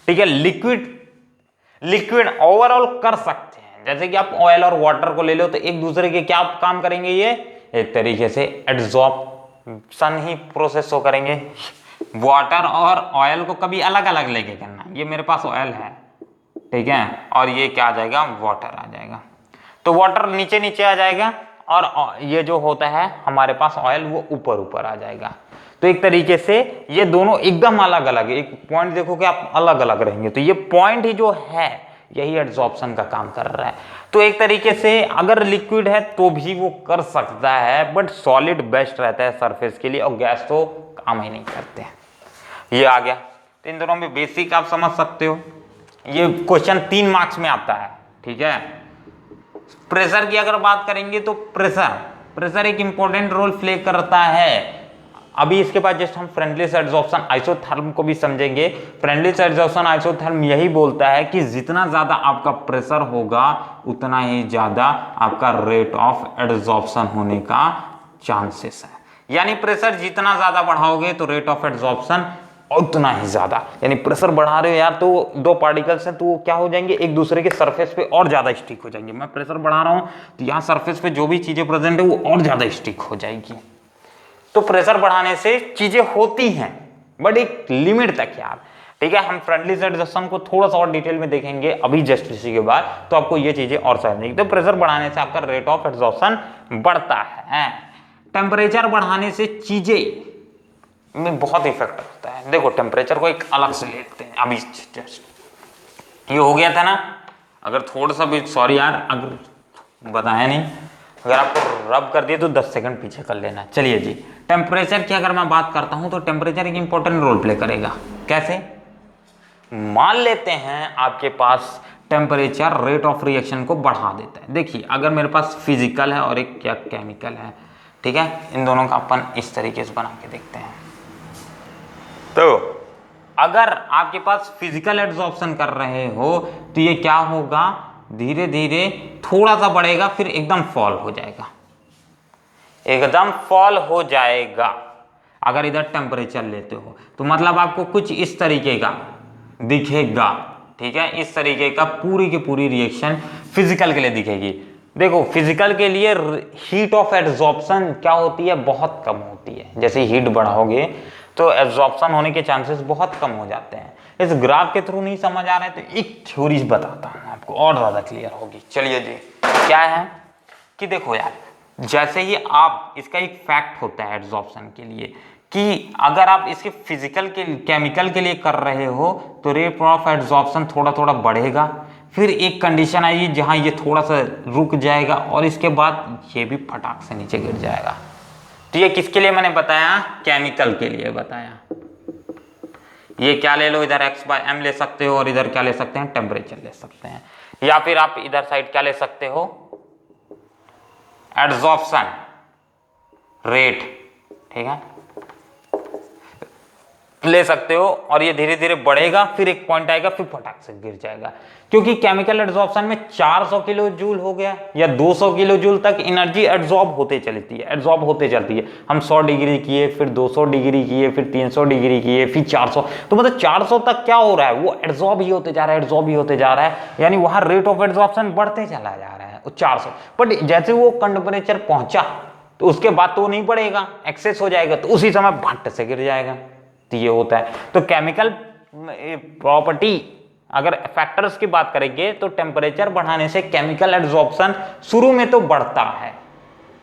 ठीक है। Liquid overall कर सकते हैं, जैसे कि आप ऑयल और वाटर को ले लो तो एक दूसरे के क्या काम करेंगे, ये एक तरीके से एड्सॉर्प्शन ही प्रोसेस हो करेंगे। वाटर और ऑयल को कभी अलग अलग लेके करना, ये मेरे पास ऑयल है, ठीक है, और ये क्या आ जाएगा, वाटर आ जाएगा, तो वाटर नीचे नीचे आ जाएगा और ये जो होता है हमारे पास ऑयल वो ऊपर ऊपर आ जाएगा। तो एक तरीके से ये दोनों एकदम अलग अलग है, एक पॉइंट देखो कि आप अलग अलग रहेंगे, तो ये पॉइंट ही जो है यही एड्सॉर्प्शन का काम कर रहा है। तो एक तरीके से अगर लिक्विड है तो भी वो कर सकता है, बट सॉलिड बेस्ट रहता है सरफेस के लिए, और गैस तो काम ही नहीं करते हैं। ये आ गया, तो इन दोनों में बेसिक आप समझ सकते हो। ये क्वेश्चन 3 मार्क्स में आता है, ठीक है। प्रेशर की अगर बात करेंगे तो प्रेशर एक इंपॉर्टेंट रोल प्ले करता है। अभी इसके बाद जस्ट हम फ्रेंडलीस्ट एड्सॉर्प्शन आइसोथर्म को भी समझेंगे। फ्रेंडलीस्ट एड्सॉर्प्शन आइसोथर्म यही बोलता है कि जितना ज्यादा आपका प्रेशर होगा उतना ही ज्यादा आपका रेट ऑफ एड्सॉर्प्शन होने का चांसेस है। यानी प्रेशर जितना ज्यादा बढ़ाओगे तो रेट ऑफ एड्सॉर्प्शन उतना ही ज्यादा। यानी प्रेशर बढ़ा रहे हो यार तो दो पार्टिकल्स हैं तो वो क्या हो जाएंगे, एक दूसरे के सरफेस पे और ज्यादा स्टिक हो जाएंगे। मैं प्रेशर बढ़ा रहा हूं तो यहाँ सरफेस पे जो भी चीजें प्रेजेंट है वो और ज्यादा स्टिक हो जाएगी। तो प्रेशर बढ़ाने से चीजें होती हैं बट एक लिमिट तक यार, ठीक है। हम फ्रेंडलीस्ट एड्सॉर्प्शन को थोड़ा सा और डिटेल में देखेंगे अभी जस्ट इसी के बाद, तो आपको ये चीजें और समझेंगे। तो प्रेशर बढ़ाने से आपका रेट ऑफ एड्सॉर्प्शन बढ़ता है। टेम्परेचर बढ़ाने से चीजें में बहुत इफेक्ट होता है। देखो टेम्परेचर को एक अलग से लेते हैं, अभी जस्ट ये हो गया था ना, अगर थोड़ा सा भी, सॉरी यार अगर बताया नहीं, अगर आपको रब कर दिए तो 10 सेकंड पीछे कर लेना। चलिए जी, टेम्परेचर की अगर मैं बात करता हूं तो टेम्परेचर एक इंपॉर्टेंट रोल प्ले करेगा। कैसे, मान लेते हैं आपके पास टेम्परेचर रेट ऑफ रिएक्शन को बढ़ा देता है। देखिए अगर मेरे पास फिजिकल है और एक क्या केमिकल है, ठीक है, इन दोनों का अपन इस तरीके से बना के देखते हैं। तो अगर आपके पास फिजिकल एड्सॉर्प्शन कर रहे हो तो ये क्या होगा, धीरे धीरे थोड़ा सा बढ़ेगा फिर एकदम फॉल हो जाएगा, एकदम फॉल हो जाएगा। अगर इधर टेम्परेचर लेते हो तो मतलब आपको कुछ इस तरीके का दिखेगा, ठीक है, इस तरीके का पूरी की पूरी रिएक्शन फिजिकल के लिए दिखेगी। देखो फिजिकल के लिए हीट ऑफ एड्सॉर्प्शन क्या होती है, बहुत कम होती है। जैसे हीट बढ़ाओगे तो एब्जॉर्प्शन होने के चांसेस बहुत कम हो जाते हैं। इस ग्राफ के थ्रू नहीं समझ आ रहा है तो एक थ्योरी बताता हूँ आपको और ज्यादा क्लियर होगी। चलिए जी, क्या है कि देखो यार, जैसे ही आप, इसका एक फैक्ट होता है एब्जॉर्प्शन के लिए कि अगर आप इसके फिजिकल के केमिकल के लिए कर रहे हो तो रेट ऑफ एब्जॉर्प्शन थोड़ा थोड़ा बढ़ेगा, फिर एक कंडीशन आएगी जहां ये थोड़ा सा रुक जाएगा और इसके बाद ये भी फटाक से नीचे गिर जाएगा। तो ये किसके लिए मैंने बताया, केमिकल के लिए बताया। ये क्या ले लो, इधर x/m ले सकते हो और इधर क्या ले सकते हैं, टेम्परेचर ले सकते हैं, या फिर आप इधर साइड क्या ले सकते हो, एड्सॉर्प्शन रेट, ठीक है, ले सकते हो। और ये धीरे धीरे बढ़ेगा फिर एक पॉइंट आएगा फिर फटाक से गिर जाएगा। क्योंकि केमिकल एड्सॉर्प्शन में 400 किलो जूल हो गया या 200 किलो जूल तक एनर्जी एड्सॉर्ब होते चलती है, एड्सॉर्ब होते चलती है। हम 100 डिग्री किए, फिर 200 डिग्री किए, फिर 300 डिग्री किए, फिर 400, तो मतलब 400 तक क्या हो रहा है, वो एड्सॉर्ब ही होते जा रहा है, एड्सॉर्ब ही होते जा रहा है। यानी वहां रेट ऑफ एड्सॉर्प्शन बढ़ते चला जा रहा है 400। बट जैसे वो टेम्परेचर पहुंचा तो उसके बाद तो नहीं बढ़ेगा, एक्सेस हो जाएगा, तो उसी समय भट्ट से गिर जाएगा। तो ये होता है। तो केमिकल प्रॉपर्टी अगर फैक्टर्स की बात करेंगे तो टेम्परेचर बढ़ाने से केमिकल एड्सॉर्प्शन शुरू में तो बढ़ता है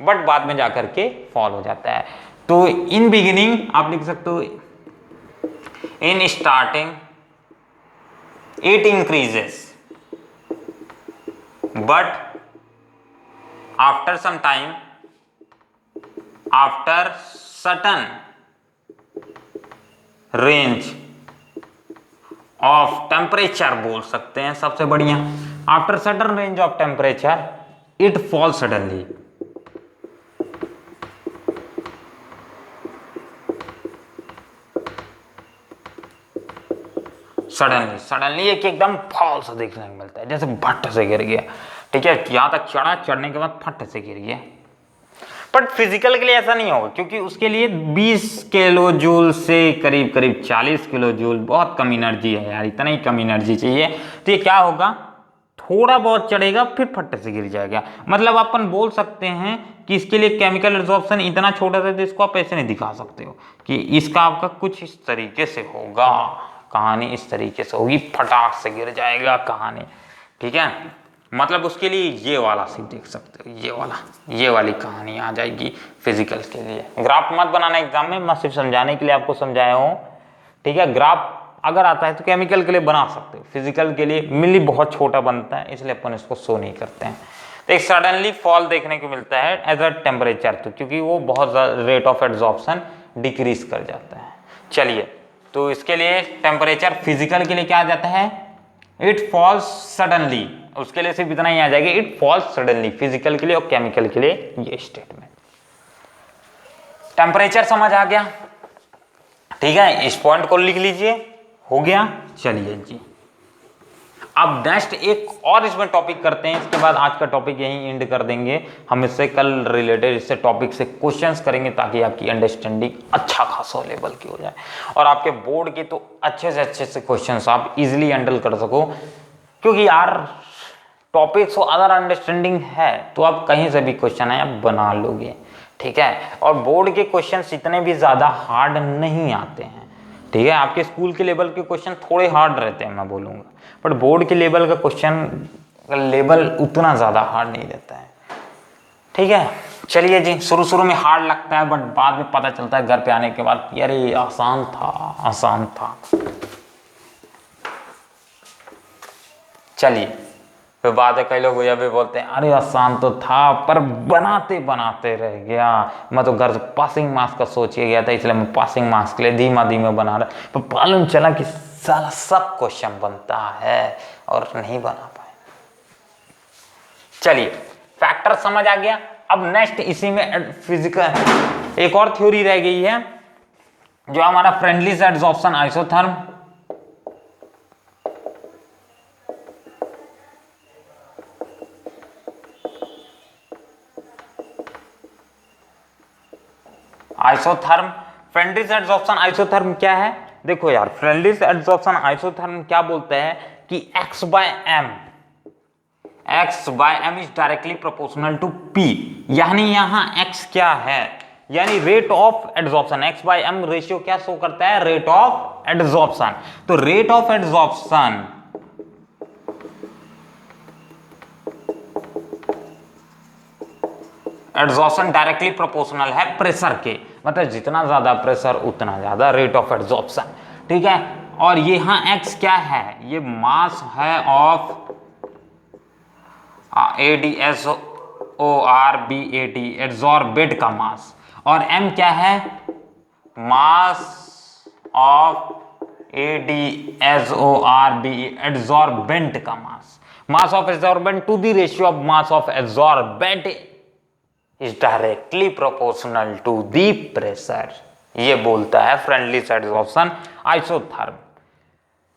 बट बाद में जाकर के फॉल हो जाता है। तो इन बिगिनिंग आप लिख सकते हो, in starting it increases but after some time, after certain range of temperature बोल सकते हैं सबसे बढ़िया, after certain range of temperature it fall suddenly. Suddenly एक एकदम फॉल सा देखने को मिलता है, जैसे भट्ट से गिर गया, ठीक है, यहां तक चढ़ा, चढ़ने के बाद फट से गिर गया। बट फिजिकल के लिए ऐसा नहीं होगा, क्योंकि उसके लिए 20 किलो जूल से करीब करीब 40 किलो जूल, बहुत कम एनर्जी है यार, इतना ही कम एनर्जी चाहिए। तो ये क्या होगा, थोड़ा बहुत चढ़ेगा फिर फट से गिर जाएगा। मतलब अपन बोल सकते हैं कि इसके लिए केमिकल एब्जॉर्प्शन इतना छोटा सा, जिसको आप ऐसे नहीं दिखा सकते हो कि इसका आपका कुछ इस तरीके से होगा, कहानी इस तरीके से होगी, फटाक से गिर जाएगा कहानी, ठीक है। मतलब उसके लिए ये वाला सीन देख सकते हो, ये वाली कहानी आ जाएगी फिजिकल के लिए। ग्राफ मत बनाना एग्जाम में, मैं सिर्फ समझाने के लिए आपको समझाया हूँ, ठीक है। ग्राफ अगर आता है तो केमिकल के लिए बना सकते हो, फिजिकल के लिए मिली बहुत छोटा बनता है, इसलिए अपन इसको शो नहीं करते हैं। तो एक सडनली फॉल देखने को मिलता है एज अ टेम्परेचर, तो क्योंकि वो बहुत रेट ऑफ एब्जॉर्प्शन डिक्रीज कर जाता है। चलिए, तो इसके लिए टेम्परेचर फिजिकल के लिए क्या आ जाता है, इट फॉल्स सडनली, उसके लिए सिर्फ इतना ही आ जाएगा, इट फॉल्स सडनली फिजिकल के लिए, और केमिकल के लिए ये स्टेटमेंट। टेम्परेचर समझ आ गया, ठीक है, इस पॉइंट को लिख लीजिए, हो गया। चलिए जी, अब नेक्स्ट एक और इसमें टॉपिक करते हैं, इसके बाद आज का टॉपिक यहीं एंड कर देंगे। हम इससे कल रिलेटेड इससे टॉपिक से क्वेश्चंस करेंगे, ताकि आपकी अंडरस्टैंडिंग अच्छा खासा लेवल की हो जाए, और आपके बोर्ड के तो अच्छे से क्वेश्चंस आप इजीली हैंडल कर सको। क्योंकि यार टॉपिक्स और अदर अंडरस्टैंडिंग है तो आप कहीं से भी क्वेश्चन है आप बना लोगे, ठीक है। और बोर्ड के क्वेश्चंस इतने भी ज़्यादा हार्ड नहीं आते हैं, ठीक है। आपके स्कूल के लेवल के क्वेश्चन थोड़े हार्ड रहते हैं मैं बोलूँगा, बट बोर्ड के लेवल का क्वेश्चन लेवल उतना ज़्यादा हार्ड नहीं रहता है, ठीक है। चलिए जी, शुरू में हार्ड लगता है, बट बाद में पता चलता है घर पे आने के बाद यार ये आसान था। चलिए, फिर बाद में कई लोग ये भी बोलते हैं अरे आसान तो था पर बनाते रह गया, मैं तो घर से पासिंग मार्क्स का सोच के गया था, इसलिए मैं पासिंग मार्क्स के लिए धीमा बना रहा, पर मालूम चला कि साला सब क्वेश्चन बनता है और नहीं बना पाए। चलिए, फैक्टर समझ आ गया। अब नेक्स्ट इसी में फिजिकल एक और थ्योरी रह गई है, जो हमारा friendly adsorption isotherm, isotherm. Friendly adsorption isotherm क्या है, देखो यार, फ्रेंडली एडसॉर्प्शन आइसोथर्म क्या बोलते हैं कि x by m is directly proportional to p, यानी यहां x क्या है, यानी rate of adsorption, x by m ratio क्या शो करता है, रेट ऑफ एडसॉर्प्शन। तो rate of adsorption directly proportional है प्रेशर के, मतलब जितना ज्यादा प्रेशर उतना ज्यादा रेट ऑफ एडसॉर्प्शन, ठीक है। और ये यहां x क्या है, ये मास है ऑफ ADSORBAT, एड्सॉर्बेट का मास, और m क्या है, मास ऑफ ADSORBE, एड्सॉर्बेंट का मास। Mass of adsorbent to the ratio of mass of adsorbent is directly proportional to the pressure, ये बोलता है फ्रेंडली एडसॉर्प्शन आइसोथर्म।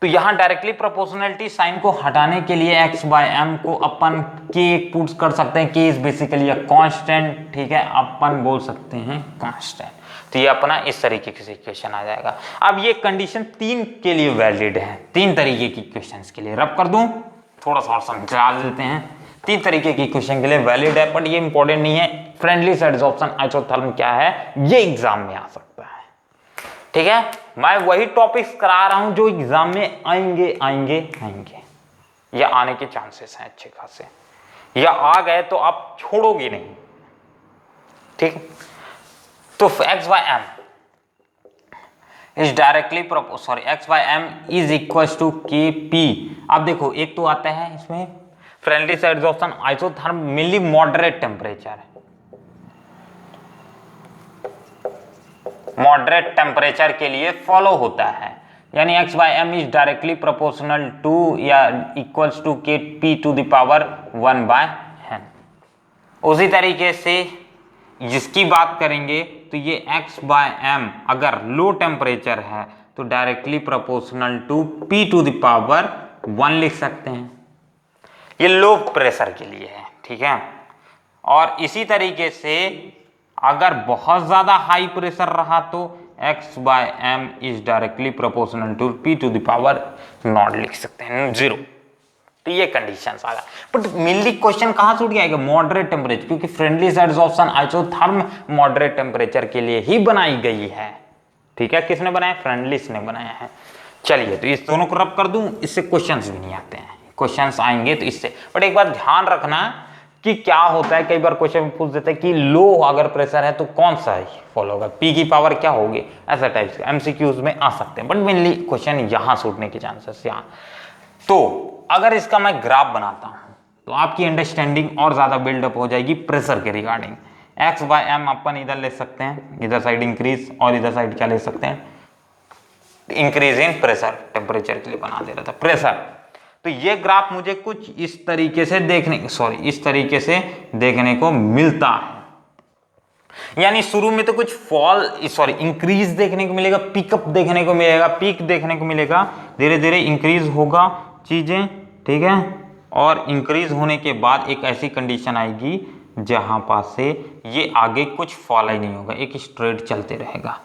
तो यहां डायरेक्टली प्रोपोर्शनलिटी साइन को हटाने के लिए x by m को अपन k पुट कर सकते हैं, k is basically a constant, ठीक है, अपन बोल सकते हैं कांस्टेंट। तो ये अपना इस तरीके से इक्वेशन आ जाएगा। अब ये कंडीशन 3 के लिए वैलिड है, 3 तरीके की इक्वेशंस के लिए, रब कर दूं थोड़ा सा और समझा देते हैं, 3 तरीके की इक्वेशन के लिए वैलिड है, बट ये इंपॉर्टेंट नहीं है फ्रेंडली एडसॉर्प्शन आइसोथर्म क्या है, ये एग्जाम में आ सकता है, ठीक है। मैं वही टॉपिक्स करा रहा हूं जो एग्जाम में आएंगे, या आने के चांसेस हैं अच्छे खासे, या आ गए तो आप छोड़ोगे नहीं, ठीक। तो x by m is directly x by m is equal to kp। अब देखो एक तो आता है इसमें फ्रेंडली एडसॉर्प्शन आइसोथर्म मिली मॉडरेट टेम्परेचर, मॉडरेट टेम्परेचर के लिए फॉलो होता है, यानी x by m is directly proportional to या equals to kp to the power 1 by n। उसी तरीके से जिसकी बात करेंगे तो ये x by m अगर लो टेम्परेचर है तो directly proportional to p to the power 1 लिख सकते हैं, ये लो प्रेशर के लिए है, ठीक है। और इसी तरीके से अगर बहुत ज्यादा हाई प्रेशर रहा तो x/m is directly proportional to p to the power naught लिख सकते हैं 0। तो ये कंडीशन आ गया। बट मेनली क्वेश्चन कहां से उठ गया, मॉडरेट टेम्परेचर, क्योंकि friendly adsorption isotherm moderate temperature के लिए ही बनाई गई है। ठीक है, किसने बनाया, फ्रेंडलिस ने बनाया है। चलिए, तो इस दोनों को रब कर दूं, इससे क्वेश्चंस भी नहीं आते हैं, क्वेश्चंस आएंगे तो इससे। बट एक बार ध्यान रखना कि क्या होता है, कई बार क्वेश्चन पूछ देते हैं कि लो अगर प्रेशर है तो कौन सा ही फॉलो होगा, पी की पावर क्या होगी, ऐसा टाइप से एमसीक्यूज में आ सकते हैं। बट मेनली क्वेश्चन यहां से उठने के चांसेस यहाँ। तो अगर इसका मैं ग्राफ बनाता हूं तो आपकी अंडरस्टैंडिंग और ज्यादा बिल्डअप हो जाएगी प्रेशर के रिगार्डिंग। x/m अपन इधर ले सकते हैं, इधर साइड इंक्रीज और इधर साइड क्या ले सकते हैं, इंक्रीज इन प्रेशर, टेम्परेचर के लिए बना दे रहा था प्रेशर। तो ये ग्राफ मुझे कुछ इस तरीके से देखने को मिलता है। यानी शुरू में तो कुछ इंक्रीज देखने को मिलेगा, पिकअप देखने को मिलेगा, पीक देखने को मिलेगा, धीरे धीरे इंक्रीज होगा चीजें, ठीक है। और इंक्रीज होने के बाद एक ऐसी कंडीशन आएगी जहां पास से ये आगे कुछ फॉल ही नहीं होगा, एक स्ट्रेट चलते रहेगा।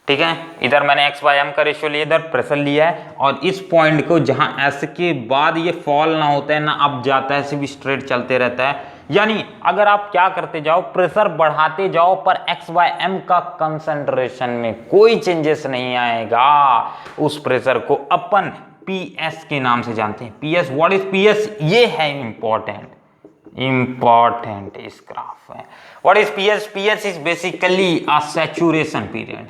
ठीक है, इधर मैंने x/m का रेशियो लिया, इधर प्रेशर लिया है, और इस पॉइंट को जहां s के बाद ये फॉल ना होता है ना अप जाता है, सिर्फ स्ट्रेट चलते रहता है। यानी अगर आप क्या करते जाओ, प्रेशर बढ़ाते जाओ, पर x/m का कंसंट्रेशन में कोई चेंजेस नहीं आएगा, उस प्रेशर को अपन PS के नाम से जानते हैं। PS, व्हाट इज PS, ये है इंपॉर्टेंट इस ग्राफ में। What is PS? PS is basically a saturation period,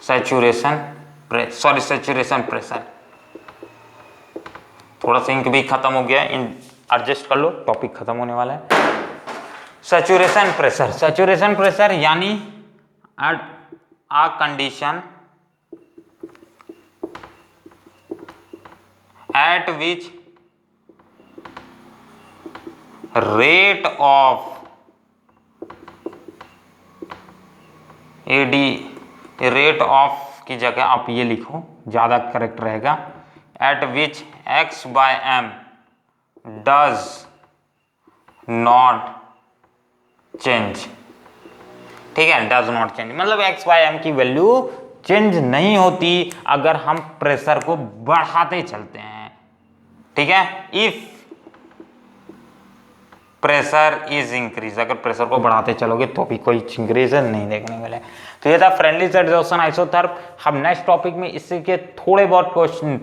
saturation pressure. थोड़ा सा इंक भी खत्म हो गया, एडजस्ट कर लो, टॉपिक खत्म होने वाला है। सैचुरेशन प्रेशर यानी at a condition at which rate of rate of की जगह आप ये लिखो, ज्यादा करेक्ट रहेगा, at which x/m does not change। ठीक है, डज नॉट चेंज मतलब x/m की वैल्यू चेंज नहीं होती अगर हम प्रेशर को बढ़ाते चलते हैं। ठीक है, इफ प्रेशर इज इंक्रीज, अगर प्रेशर को बढ़ाते चलोगे तो भी कोई इंक्रीज नहीं देखने को मिले। तो ये था फ्रेंडली एडसॉर्प्शन आइसोथर्म। हम नेक्स्ट टॉपिक में इससे के थोड़े बहुत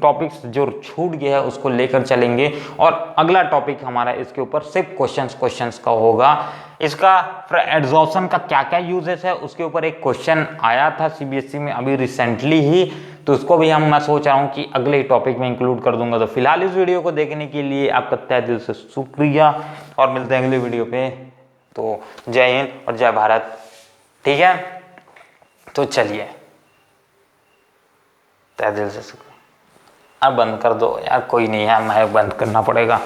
टॉपिक्स जो छूट गए हैं उसको लेकर चलेंगे, और अगला टॉपिक हमारा इसके ऊपर सिर्फ क्वेश्चंस का होगा। इसका एडसॉर्प्शन का क्या क्या यूजेस है उसके ऊपर एक क्वेश्चन आया था सीबीएसई में अभी रिसेंटली ही, तो उसको भी मैं सोच रहा हूँ कि अगले टॉपिक में इंक्लूड कर दूंगा। तो फिलहाल इस वीडियो को देखने के लिए आपका तहे दिल से शुक्रिया, और मिलते हैं अगले वीडियो पे। तो जय हिंद और जय भारत। ठीक है, तो चलिए, तहे दिल से शुक्रिया। अब बंद कर दो यार, कोई नहीं है, मैं बंद करना पड़ेगा।